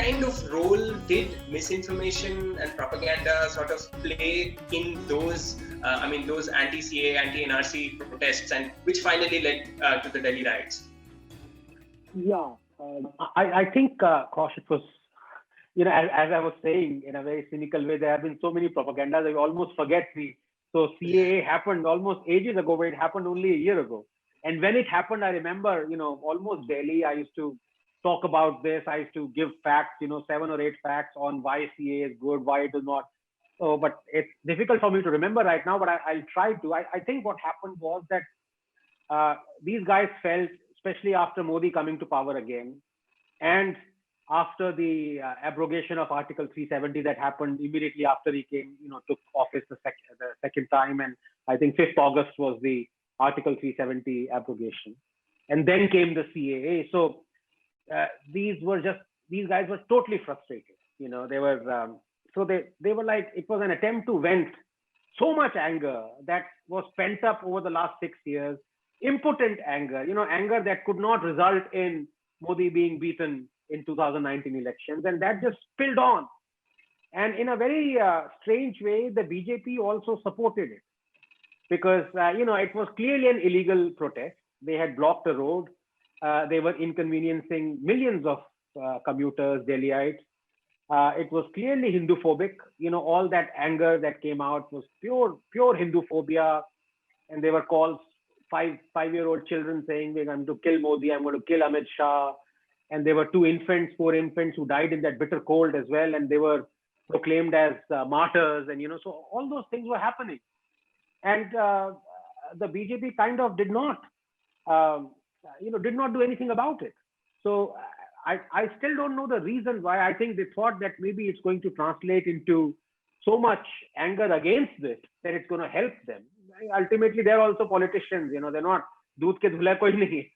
kind of role did misinformation and propaganda sort of play in those, those anti-CA, anti-NRC protests, and which finally led to the Delhi riots? Yeah, I think, Kaush, it was, as I was saying in a very cynical way, there have been so many propagandas that we almost forget the. So CAA happened almost ages ago, but it happened only a year ago. And when it happened, I remember, almost daily, I used to talk about this. I used to give facts, 7 or 8 facts on why CAA is good, why it is not. So, but it's difficult for me to remember right now, but I'll try to. I think what happened was that these guys felt, especially after Modi coming to power again, and after the abrogation of Article 370 that happened immediately after he came, took office the second time, and I think 5th August was the Article 370 abrogation, and then came the CAA. So these guys were totally frustrated. They were they were like, it was an attempt to vent so much anger that was pent up over the last 6 years, impotent anger, anger that could not result in Modi being beaten in 2019 elections, and that just spilled on. And in a very strange way, the BJP also supported it because it was clearly an illegal protest. They had blocked the road. They were inconveniencing millions of commuters, Delhiites. It was clearly Hindu-phobic. All that anger that came out was pure Hindu-phobia, and there were calls, five-year-old children saying, "We're going to kill Modi. I'm going to kill Amit Shah." And there were 2 infants, 4 infants who died in that bitter cold as well, and they were proclaimed as martyrs. And so all those things were happening, and the BJP kind of did not do anything about it. So I still don't know the reason why. I think they thought that maybe it's going to translate into so much anger against this that it's going to help them. Ultimately, they're also politicians. They're not doodh ke dhula koi nahi.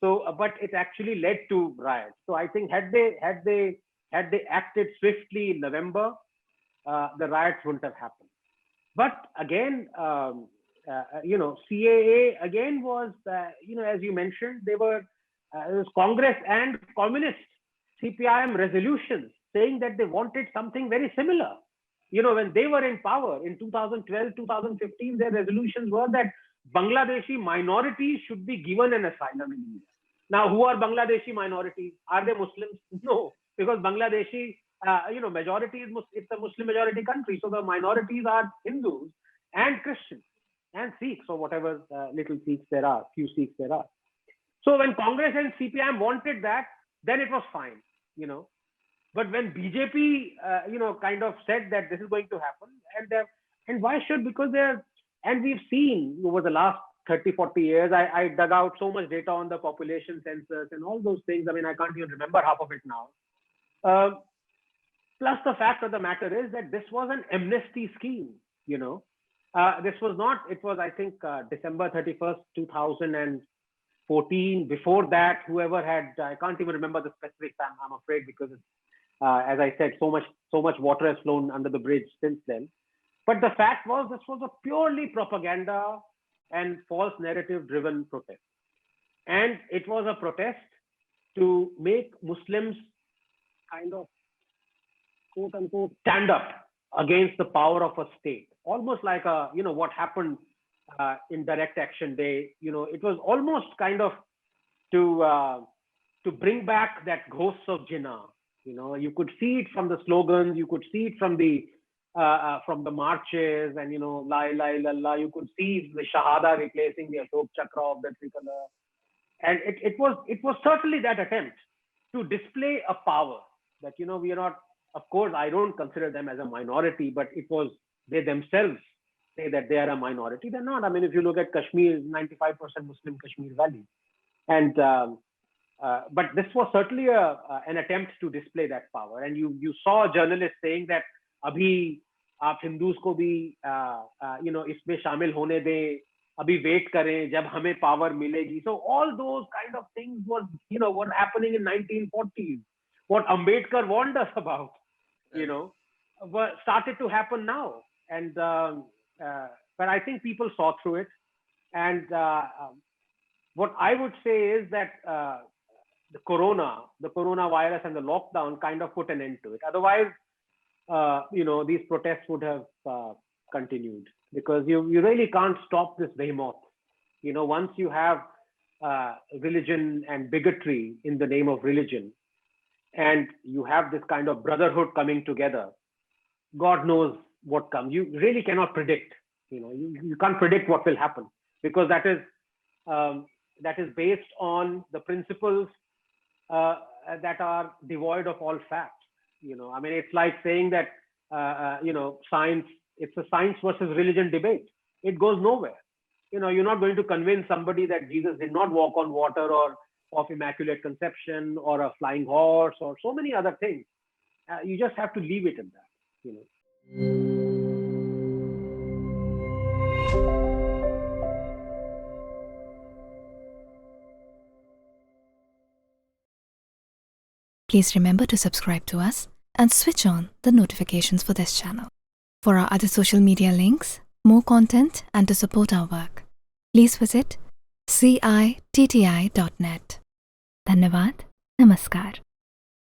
So, but it actually led to riots. So I think had they acted swiftly in November, the riots wouldn't have happened. But again, CAA again was, as you mentioned, it was Congress and Communist CPIM resolutions saying that they wanted something very similar. When they were in power in 2012, 2015, their resolutions were that Bangladeshi minorities should be given an asylum in India. Now, who are Bangladeshi minorities? Are they Muslims? No, because Bangladeshi, majority is it's a Muslim majority country. So the minorities are Hindus and Christians and Sikhs, or whatever little Sikhs there are, few Sikhs there are. So when Congress and CPIM wanted that, then it was fine, But when BJP, kind of said that this is going to happen, and why should? Because and we've seen over the last 30, 40 years, I dug out so much data on the population census and all those things. I mean, I can't even remember half of it now. Plus, the fact of the matter is that this was an amnesty scheme, This was not, it was, I think, December 31st, 2014. Before that, whoever had, I can't even remember the specifics, I'm afraid, because as I said, so much water has flown under the bridge since then. But the fact was, this was a purely propaganda and false narrative driven protest. And it was a protest to make Muslims kind of, quote unquote, stand up against the power of a state. Almost like what happened in Direct Action Day. It was almost kind of to bring back that ghosts of Jinnah. You could see it from the slogans, you could see it from the marches, and La ilaha illallah. You could see the Shahada replacing the Ashok Chakra of the tricolor, and it was certainly that attempt to display a power that we are not. Of course, I don't consider them as a minority, but it was they themselves say that they are a minority. They're not. I mean, if you look at Kashmir, 95% Muslim Kashmir Valley, and but this was certainly an attempt to display that power. And you saw journalists saying that abhi आप Hindus को भी इसमें शामिल होने दें, अभी wait करें जब हमें पावर मिलेगी. So all those kind of things was were happening in 1940s. What Ambedkar warned us about, started to happen now. And but I think people saw through it. And what I would say is that the coronavirus and the lockdown kind of put an end to it. Otherwise, these protests would have continued, because you really can't stop this behemoth. Once you have religion and bigotry in the name of religion, and you have this kind of brotherhood coming together, God knows what comes. You really cannot predict. You can't predict what will happen, because that is based on the principles that are devoid of all fact. It's like saying that science. It's a science versus religion debate. It goes nowhere. You're not going to convince somebody that Jesus did not walk on water, or of immaculate conception, or a flying horse, or so many other things. You just have to leave it at that. Please remember to subscribe to us and switch on the notifications for this channel. For our other social media links, more content, and to support our work, please visit citti.net. Dhanyavad. Namaskar.